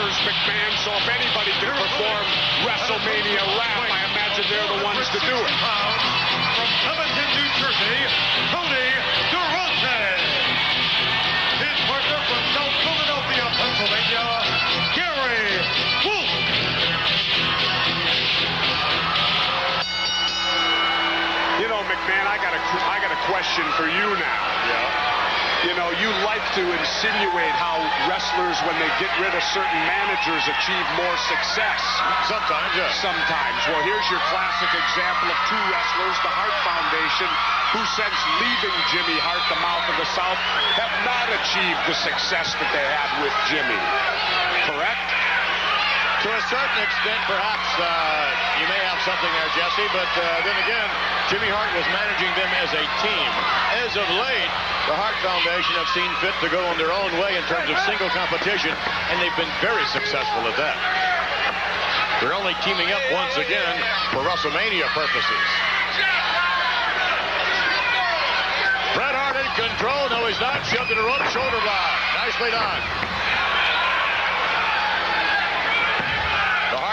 wrestlers, McMahon, so if anybody can perform WrestleMania rap, I imagine they're the ones to do it. From Covington, New Jersey, Tony Durante. His partner from South Philadelphia, Pennsylvania, Gary Wolfe. You know, McMahon, I got a question for you now. Yeah. You know, you like to insinuate how wrestlers, when they get rid of certain managers, achieve more success. Sometimes, yeah. Sometimes. Well, here's your classic example of two wrestlers, the Hart Foundation, who since leaving Jimmy Hart, the mouth of the South, have not achieved the success that they had with Jimmy. Correct? To a certain extent, perhaps, you may have something there, Jesse, but then again, Jimmy Hart was managing them as a team. As of late, the Hart Foundation have seen fit to go on their own way in terms of single competition, and they've been very successful at that. They're only teaming up once again for WrestleMania purposes. Bret Hart in control. No, he's not. Shoved to the rope, shoulder block. Nicely done.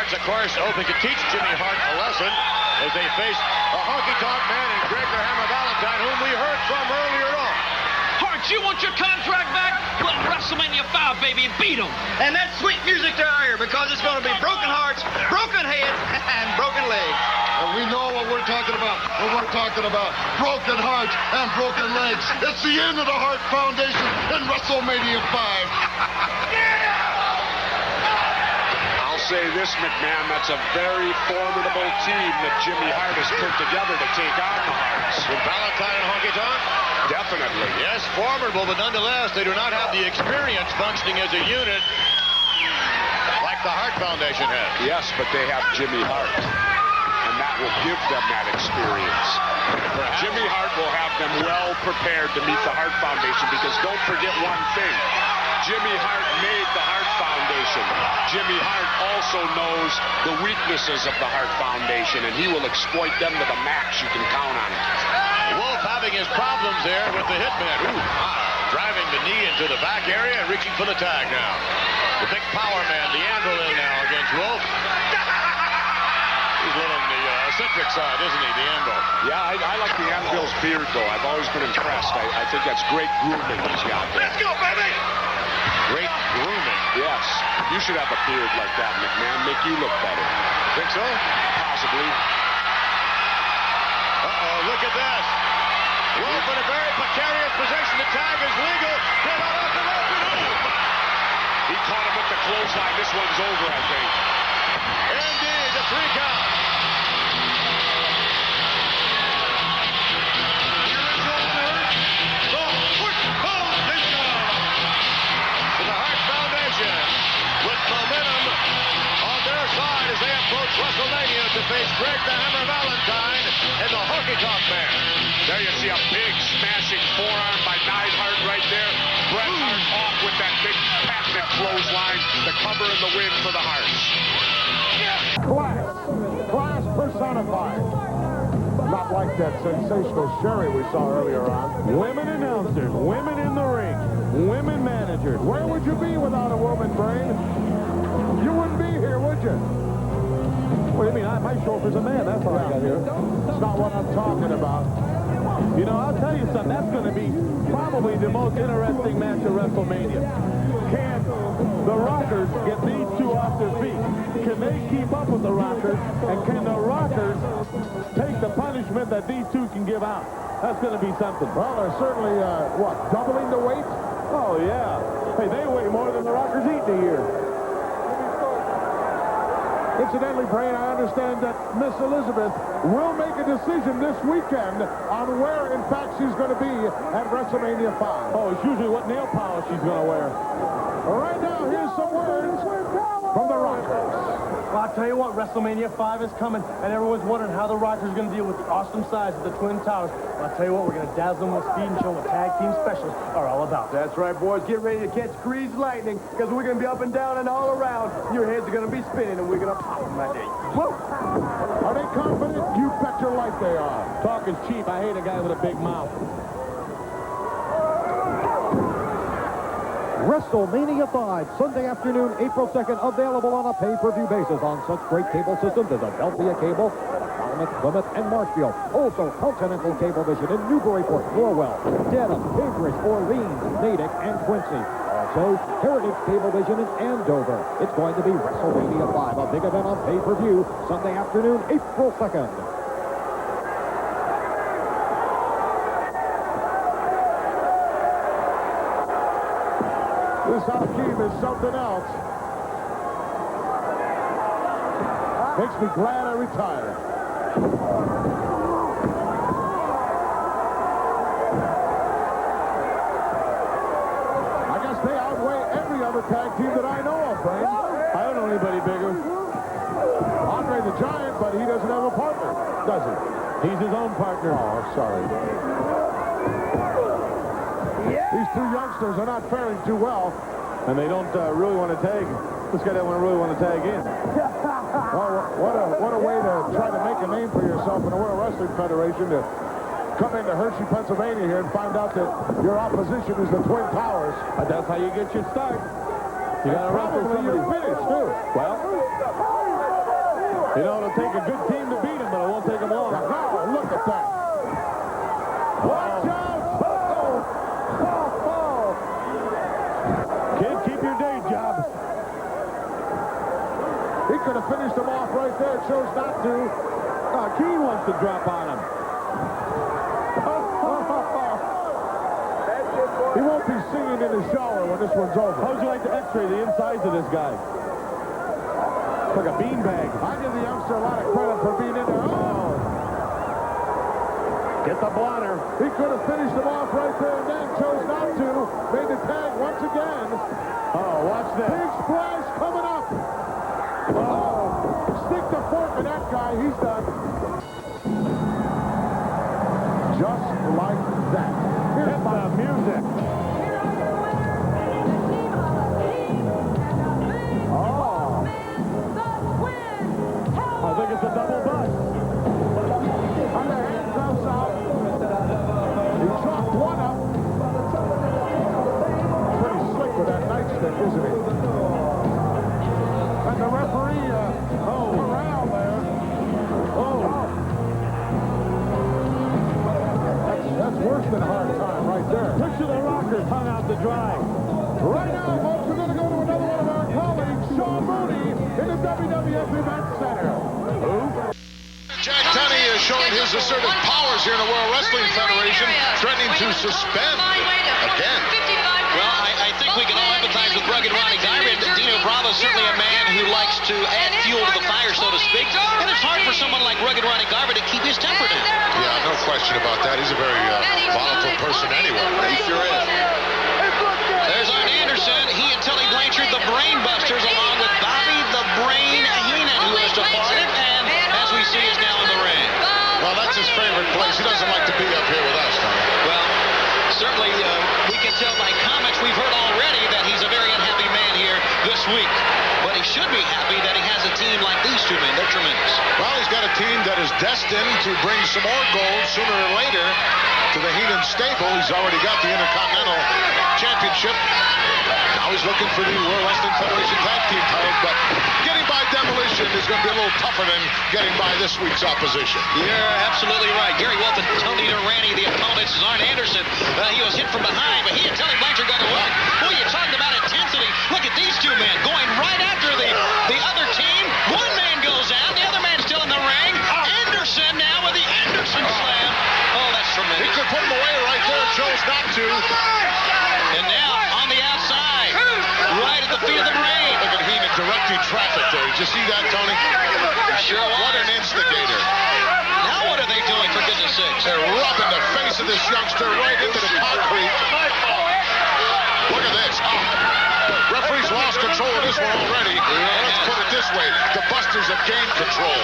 Of course, hoping to teach Jimmy Hart a lesson as they face a honky-tonk man in Greg the Hammer Valentine, whom we heard from earlier on. Hart, you want your contract back? Well, WrestleMania 5, baby, beat him. And that's sweet music to our ear because it's going to be broken hearts, broken heads, and broken legs. And we know what we're talking about. What we're talking about. Broken hearts and broken legs. It's the end of the Hart Foundation in WrestleMania 5. Yeah! Say this, McMahon, that's a very formidable team that Jimmy Hart has put together to take on the Harts. With Valentine and Honky Tonk? Definitely. Yes, formidable, but nonetheless, they do not have the experience functioning as a unit like the Hart Foundation has. Yes, but they have Jimmy Hart, and that will give them that experience. Perhaps. Jimmy Hart will have them well prepared to meet the Hart Foundation, because don't forget one thing. Jimmy Hart made the Hart Foundation. Jimmy Hart also knows the weaknesses of the Hart Foundation, and he will exploit them to the max. You can count on it. Wolfe having his problems there with the hitman. Ooh, driving the knee into the back area and reaching for the tag now. The big power man, the Anvil in now against Wolfe. He's a little on the eccentric side, isn't he, the Anvil? Yeah, I like the Anvil's beard, though. I've always been impressed. I think that's great grooming he's got there. Let's go, baby! Great grooming. Yes. You should have a beard like that, McMahon. Make you look better. Think so? Possibly. Uh-oh, look at this. Wolfe in a very precarious position. The tag is legal. Get out of the rope. He caught him with the clothesline. This one's over, I think. Indeed, the 3 count. With momentum on their side as they approach WrestleMania to face Greg the Hammer Valentine and the Honky Tonk Man. There you see a big smashing forearm by Neidhart right there. Bret Hart off with that big patented clothesline. The cover and the win for the Harts. Class personified. Not like that sensational Sherry we saw earlier on. Women announcers, women in the ring, women managers. Where would you be without a woman, Brain? You wouldn't be here, would you? What do you mean? My chauffeur's a man. That's all I got here. It's not what I'm talking about. You know, I'll tell you something. That's going to be probably the most interesting match of WrestleMania. Can the Rockers get these two off their feet? Can they keep up with the Rockers? And can the Rockers take the punishment that these two can give out? That's going to be something. Well, they're certainly, doubling the weight? Oh, yeah. Hey, they weigh more than the Rockers eat in a year. Incidentally, Brain, I understand that Miss Elizabeth will make a decision this weekend on where, in fact, she's going to be at WrestleMania 5. Oh, it's usually what nail polish she's going to wear. Right now, here's some words from the Rockers. Well, I'll tell you what, WrestleMania 5 is coming, and everyone's wondering how the Rockers are going to deal with the awesome size of the Twin Towers. Well, I'll tell you what, we're going to dazzle them with speed and show them what tag team specialists are all about. That's right, boys. Get ready to catch Grease lightning, because we're going to be up and down and all around. Your heads are going to be spinning, and we're going to pop them that day. Whoa! Are they confident? You bet your life they are. Talk is cheap. I hate a guy with a big mouth. WrestleMania 5, Sunday afternoon, April 2nd, available on a pay-per-view basis on such great cable systems as Adelphia Cable, Falmouth, Plymouth, and Marshfield. Also, Continental Cablevision in Newburyport, Norwell, Dedham, Cambridge, Orleans, Natick, and Quincy. Also, Heritage Cablevision in Andover. It's going to be WrestleMania 5, a big event on pay-per-view, Sunday afternoon, April 2nd. This Hakeem is something else. Makes me glad I retired. I guess they outweigh every other tag team that I know of, Frank. I don't know anybody bigger. Andre the Giant, but he doesn't have a partner, does he? He's his own partner. Oh, I'm sorry. These two youngsters are not faring too well, and they don't really want to tag. This guy doesn't really want to tag in. Well, what a way to try to make a name for yourself in the World Wrestling Federation, to come into Hershey, Pennsylvania here and find out that your opposition is the Twin Towers. That's how you get your start. You got to wrestle somebody finish, too. Well, you know, it'll take a good team to beat them, but it won't take them long. Oh, look at that. Watch out! Kid, keep your day job. He could have finished him off right there. Chose not to. Keen wants to drop on him. He won't be singing in the shower when this one's over. How'd you like to x-ray the insides of this guy? It's like a beanbag. I give the youngster a lot of credit for being in there. Oh! Get the blotter. He could have finished him off right there and then chose not to. Made the tag once again. Oh, watch this. Big splash coming up. Oh, stick the fork in that guy. He's done. Just like that. Here's the music. Oh. I think it's a double bust. On the handcuffs out. He chopped one up. Pretty slick with that nightstick, isn't he? And the referee, around there. Oh. That's worse than a hard time right there. Picture the Rockers hung out to dry. Right now, folks, we're going to go to another one of our colleagues, Sean Mooney, in the WWF Event Center. Who? Jack Tunney is showing his assertive powers here in the World Wrestling Federation, threatening to suspend again. Well, I think we can all empathize with rugged Ronnie Diamond. Dino Bravo is certainly a man who likes to add fuel to the fire, so to speak. And it's hard for someone like rugged Ronnie Garvin to keep his temper down. Yeah, no question about that. He's a very volatile person anyway. He sure is. There's Arn Anderson. He and Tully Blanchard, the Brain Busters, along with Bobby the Brain Heenan, who has departed, and as we see is now in the ring. Well, that's his favorite place. He doesn't like to be up here with us, Tommy. Well, certainly we can tell by comments we've heard already that he's a very unhappy man here this week. But he should be happy that he has a team like these two men. They're tremendous. Well, he's got a team that is destined to bring some more gold sooner or later to the Heenan stable. He's already got the Intercontinental Championship. Now he's looking for the World Wrestling Federation Tag Team titles, but getting by Demolition is going to be a little tougher than getting by this week's opposition. You're absolutely right. Gary Wolfe and Tony Durante, the opponents, is Arn Anderson. He was hit from behind, but he and Tully Blanchard got to work. Boy, you're talking about intensity. Look at these two men going right after the other team. One man goes out, the other man's still in the ring. Anderson now with the Anderson slam. Oh, that's tremendous. He could put him away right there, chose not to. And now on the outside, right at the feet of the Brain. Look at Heenan directing traffic there. Did you see that, Tony? Sure was. What an instigator. Now what are they doing, for goodness sakes? They're rubbing the face of this youngster right into the concrete. Look at this. Referee's lost control of this one already. Let's put it this way. The Busters have gained control.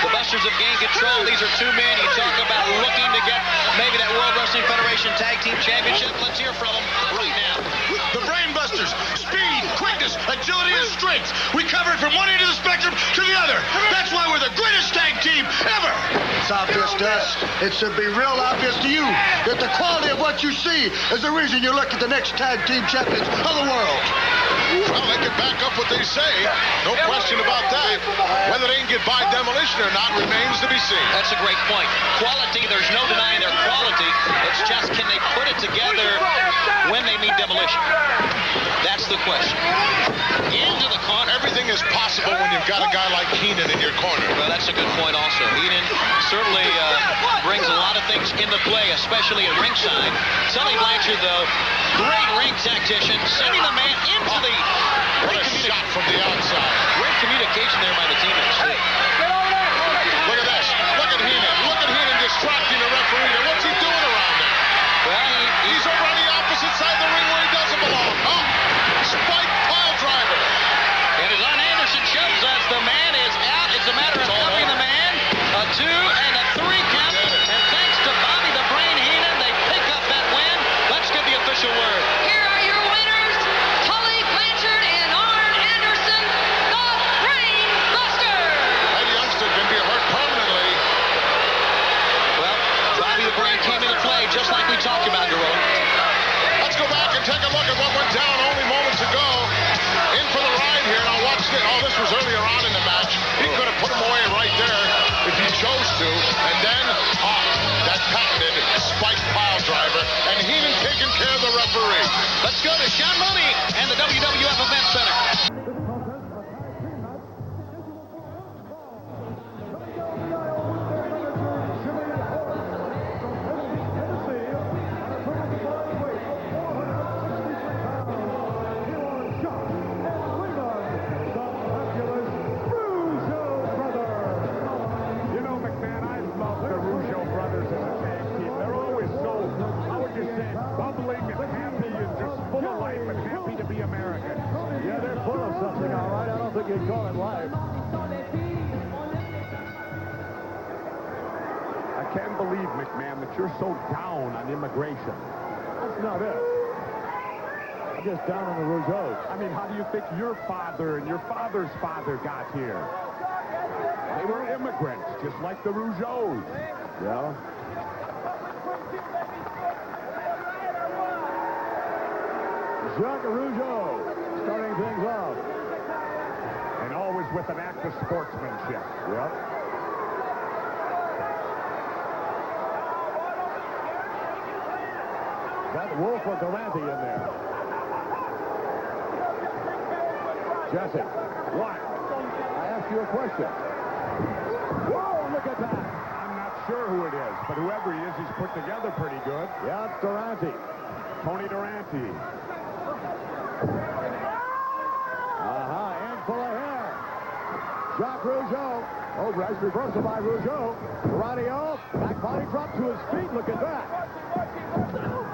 The Busters have gained control. These are two men you talk about looking to get maybe that World Wrestling Federation Tag Team Championship. Let's hear from them right now. The Brain Busters. Speed, quickness, agility, and strength. We cover it from one end of the spectrum to the other. That's why we're the greatest tag team ever. It's obvious to us. It should be real obvious to you that the quality of what you see is the reason you look at the next tag team champions of the world. Well, they can back up what they say. No question about that. Whether they can get by Demolition or not remains to be seen. That's a great point. Quality, there's no denying their quality. It's just, can they put it together when they meet Demolition? That's the question. Into the corner. Everything is possible when you've got a guy like Heenan in your corner. Well, that's a good point also. Heenan certainly brings a lot of things into play, especially at ringside. Tully Blanchard, though, great ring tactician, sending the man into the... What a shot from the outside. Great communication there by the teammates. Hey, look at this. Look at Heenan. Look at Heenan distracting the referee. Now, what's he doing around there? Well, he's over on the opposite side of the ring where he doesn't belong. Oh, spike pile driver. And as Arn Anderson shows us, the man is out. It's a matter of covering the man. A 2 and a 3 count. And thanks to Bobby the Brain Heenan, they pick up that win. Let's get the official word. Here are your winners, Tully Blanchard and Arn Anderson, the Brain Buster. That youngster can be hurt permanently. Well, Bobby the Brain came into play just like we talked about, Durante. Let's go back and take a look at what went down only moments ago. In for the ride here. Now watch this. Oh, this was earlier on in the match. He could have put him away right there if he chose to. And then, that patented spike pile driver. And Heenan taking care of the referee. Let's go to Sean Mooney and the WWF Event Center. You'd call it life. I can't believe, McMahon, that you're so down on immigration. That's not it. I'm just down on the Rougeaus. I mean, how do you think your father and your father's father got here? They were immigrants, just like the Rougeaus. Yeah. Jacques Rougeau starting things off. And always with an act of sportsmanship. Yep. Got Wolfe or Durante in there. Jesse, what? I asked you a question. Whoa, look at that. I'm not sure who it is, but whoever he is, he's put together pretty good. Yeah, it's Durante. Tony Durante. Full of hair. Jacques Rougeau. Oh, nice reversal by Rougeau. Durante off. Back body drop to his feet. Look at that.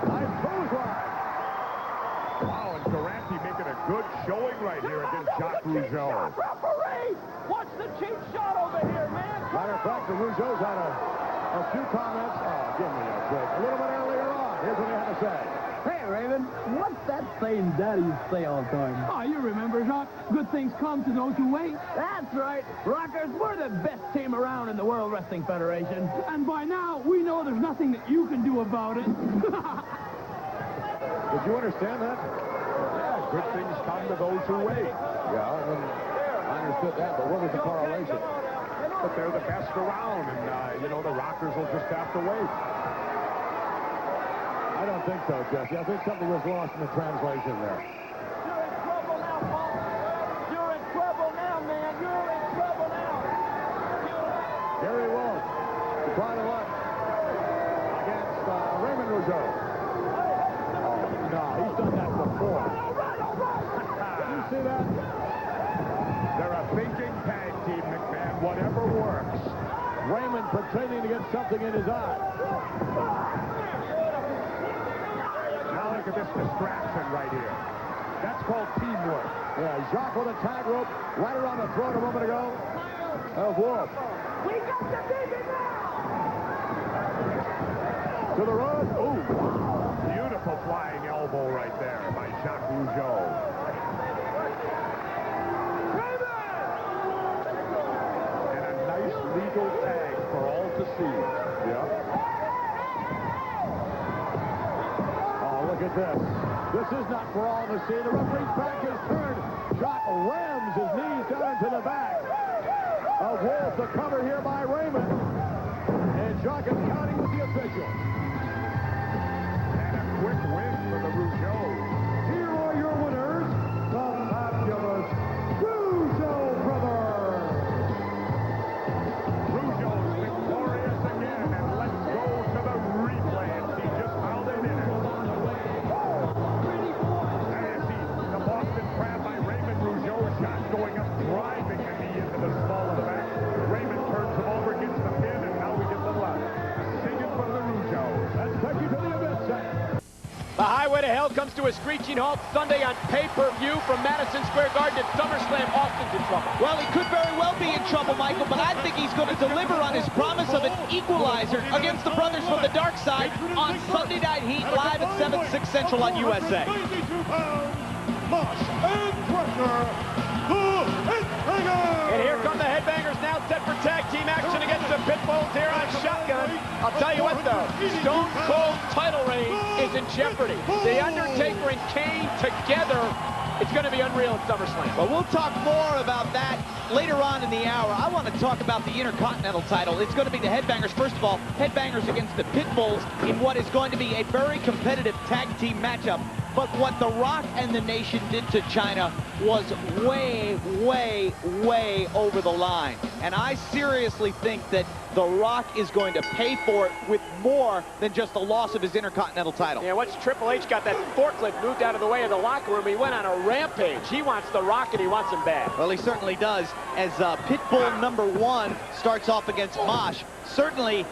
Nice clothesline. Wow, and Durante making a good showing right here against Jacques Rougeau. Referee! Watch the cheap shot over here, man. Matter of fact, the Rougeaus had a few comments. Oh, give me a break. A little bit earlier on. Here's what they had to say. Hey, Raven, what's that saying daddies say all the time? Oh, you remember, Jacques. Good things come to those who wait. That's right. Rockers, we're the best team around in the World Wrestling Federation. And by now, we know there's nothing that you can do about it. Did you understand that? Yeah, good things come to those who wait. Yeah, I understood that, but what was the correlation? But they're the best around, and, the Rockers will just have to wait. I don't think so, Jesse. I think something was lost in the translation there. You're in trouble now, Paul. You're in trouble now, man. You're in trouble now. Gary Wolfe, to try to luck against Raymond Rougeau. Oh, no, he's done that before. Did you see that? They're a thinking tag team, McMahon. Whatever works. Raymond pretending to get something in his eye. Look at this distraction right here. That's called teamwork. Yeah, Jacques with a tag rope right around the throat a moment ago of Wolfe. We got the baby now! To the rope. Ooh, beautiful flying elbow right there by Jacques Rougeau. And a nice legal tag for all to see. Yeah. Oh, look at this. This is not for all to see. The referee's back is turned. Jock rams his knees down into the back of Wolfe. The cover here by Raymond. And Jock is counting with the official. And a quick win for the Rougeaus. Here are your winners, the fabulous Rougeau brothers. Rougeaus victorious again, and let's go to the replay and see just how they did it. And see the Boston Crab by Raymond Rougeau shot going up, driving the knee into the small of the back. Raymond turns him over, gets the pin, and now we get the left. Singing for the Rougeaus. Let's take you to the event center. The highway to hell comes to a screeching halt Sunday on pay-per-view from Madison Square Garden at SummerSlam. Austin's in trouble. Well, he could very well be in trouble, Michael, but I think he's going to deliver on his promise of an equalizer against the brothers from the dark side on Sunday Night Heat live at 7, 6 Central on USA. And here come the Headbangers now set for tag team action against the Pitbulls here on Shotgun. I'll tell you what, though, Stone Cold title reign is in jeopardy. The Undertaker and Kane together, it's going to be unreal at SummerSlam. Well, we'll talk more about that later on in the hour. I want to talk about the Intercontinental title. It's going to be the Headbangers. First of all, Headbangers against the Pitbulls in what is going to be a very competitive tag team matchup. But what The Rock and the Nation did to China was way, way, way over the line. And I seriously think that The Rock is going to pay for it with more than just the loss of his Intercontinental title. Yeah, once Triple H got that forklift moved out of the way of the locker room, he went on a rampage. He wants The Rock, and he wants him bad. Well, he certainly does, as Pitbull #1 starts off against Mosh. Certainly,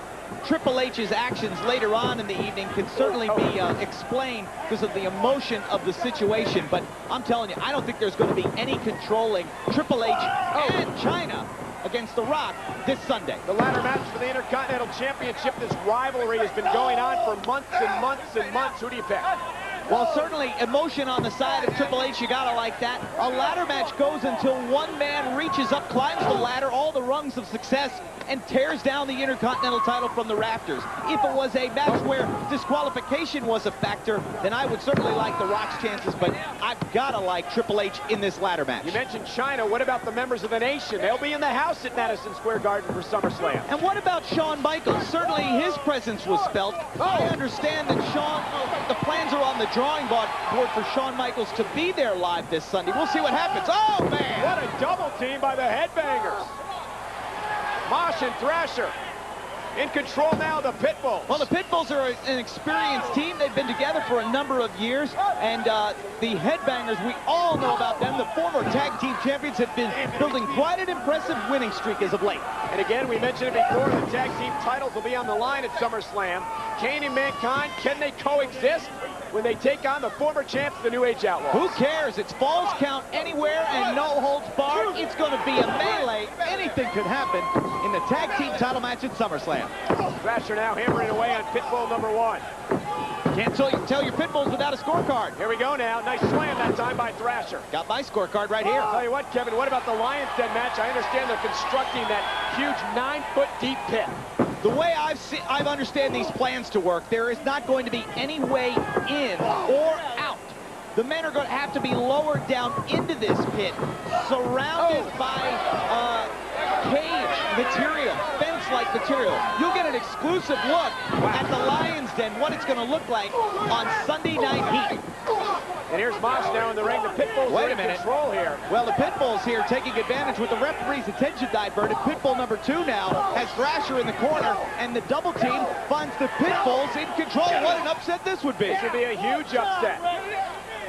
Triple H's actions later on in the evening can certainly be explained because of the emotion of the situation. But I'm telling you, I don't think there's going to be any controlling Triple H and China against The Rock this Sunday. The ladder match for the Intercontinental Championship. This rivalry has been going on for months and months and months. Who do you pick? Well, certainly emotion on the side of Triple H. You gotta like that. A ladder match goes until one man reaches up, climbs the ladder, all the rungs of success, and tears down the Intercontinental title from the rafters. If it was a match where disqualification was a factor, then I would certainly like The Rock's chances, but I've gotta like Triple H in this ladder match. You mentioned China. What about the members of the Nation? They'll be in the house at Madison Square Garden for SummerSlam. And what about Shawn Michaels? Certainly his presence was felt. I understand that the plans are on the drawing board for Shawn Michaels to be there live this Sunday. We'll see what happens. Oh, man! What a double team by the Headbangers. Mosh and Thrasher in control now, the Pitbulls. Well, the Pitbulls are an experienced team. They've been together for a number of years. And the Headbangers, we all know about them. The former tag team champions have been building quite an impressive winning streak as of late. And again, we mentioned it before, the tag team titles will be on the line at SummerSlam. Kane and Mankind, can they coexist when they take on the former champs, the New Age Outlaws? Who cares? It's falls count anywhere and no holds barred. It's going to be a melee. Anything could happen in the tag team title match at SummerSlam. Thrasher now hammering away on Pitbull #1. Can't tell your Pitbulls without a scorecard. Here we go now. Nice slam that time by Thrasher. Got my scorecard right here. I'll tell you what, Kevin, what about the Lions Den match? I understand they're constructing that huge 9-foot deep pit. The way I've understand these plans to work, there is not going to be any way in or out. The men are going to have to be lowered down into this pit, surrounded by cage material, fence-like material. You'll get an exclusive look at the Lions Den, what it's going to look like on Sunday Night Heat. And here's Mosh now in the ring. The Pitbulls are in control here. Well, the Pitbulls here taking advantage with the referee's attention diverted. Pitbull #2 now has Thrasher in the corner, and the double team finds the Pitbulls in control. What an upset this would be. This would be a huge upset.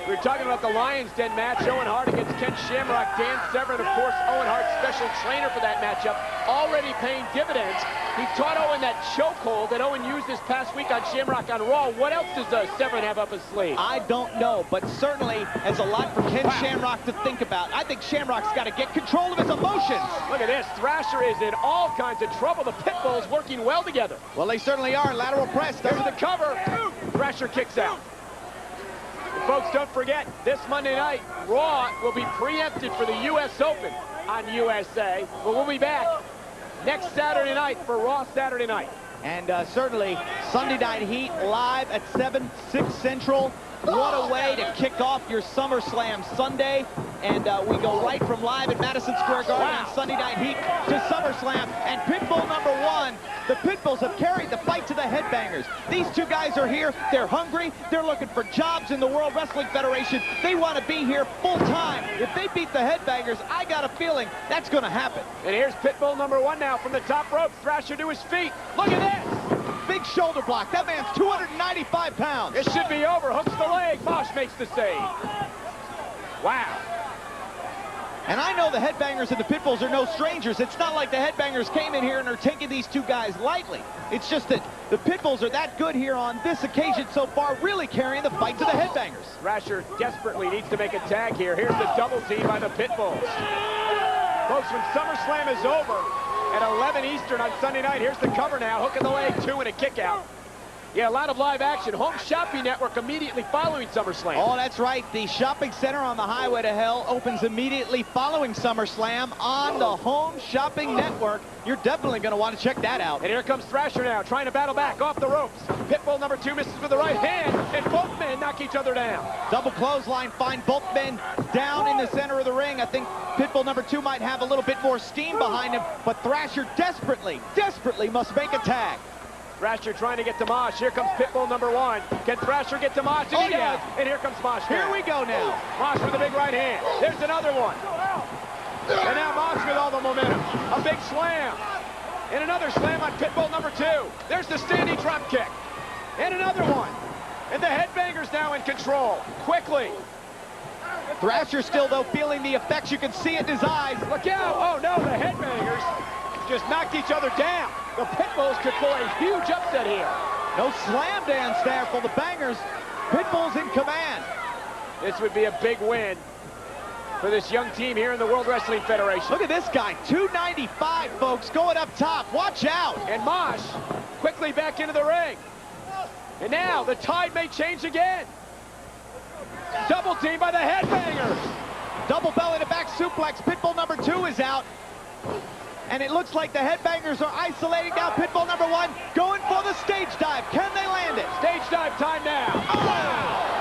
We were talking about the Lions Den match. Owen Hart against Ken Shamrock. Dan Severn, of course, Owen Hart's special trainer for that matchup, already paying dividends. He taught Owen that chokehold that Owen used this past week on Shamrock on Raw. What else does Severn have up his sleeve? I don't know, but certainly has a lot for Ken Shamrock to think about. I think Shamrock's got to get control of his emotions. Look at this. Thrasher is in all kinds of trouble. The Pitbulls working well together. Well, they certainly are. Lateral press. There's the cover. Thrasher kicks out. Folks, don't forget, this Monday night, Raw will be preempted for the U.S. Open on USA. But we'll be back next Saturday night for Raw Saturday Night. And certainly Sunday Night Heat live at 7, 6 Central. What a way to kick off your SummerSlam Sunday. And we go right from live at Madison Square Garden on Sunday Night Heat to SummerSlam. And Pitbull #1, the Pitbulls have carried the fight to the Headbangers. These two guys are here. They're hungry. They're looking for jobs in the World Wrestling Federation. They want to be here full time. If they beat the Headbangers, I got a feeling that's going to happen. And here's Pitbull #1 now from the top rope. Thrasher to his feet. Look at this. Big shoulder block. That man's 295 pounds. It should be over. Hooks the leg. Mosh makes the save. Wow. And I know the Headbangers and the Pitbulls are no strangers. It's not like the Headbangers came in here and are taking these two guys lightly. It's just that the Pitbulls are that good here on this occasion so far, really carrying the fight to the Headbangers. Thrasher desperately needs to make a tag here. Here's the double team by the Pitbulls. Folks, when SummerSlam is over at 11 Eastern on Sunday night, here's the cover now. Hook in the leg, 2 and a kick out. Yeah, a lot of live action. Home Shopping Network immediately following SummerSlam. Oh, that's right. The shopping center on the Highway to Hell opens immediately following SummerSlam on the Home Shopping Network. You're definitely going to want to check that out. And here comes Thrasher now, trying to battle back off the ropes. Pitbull #2 misses with the right hand, and both men knock each other down. Double clothesline, find both men down in the center of the ring. I think Pitbull #2 might have a little bit more steam behind him, but Thrasher desperately must make a tag. Thrasher trying to get to Mosh. Here comes Pitbull #1. Can Thrasher get to Mosh? And he does. And here comes Mosh. Here we go now. Mosh with a big right hand. There's another one. And now Mosh with all the momentum. A big slam. And another slam on Pitbull #2. There's the standing drop kick. And another one. And the Headbangers now in control. Quickly. Thrasher still, though, feeling the effects. You can see it in his eyes. Look out. Oh, no. The Headbangers just knocked each other down. The Pitbulls could pull a huge upset here. No slam dance there for the Bangers. Pitbull's in command. This would be a big win for this young team here in the World Wrestling Federation. Look at this guy, 295, folks, going up top. Watch out. And Mosh quickly back into the ring. And now the tide may change again. Double team by the Headbangers. Double belly to back suplex. Pitbull #2 is out. And it looks like the Headbangers are isolating now. Pitbull #1 going for the stage dive. Can they land it? Stage dive time now. Oh!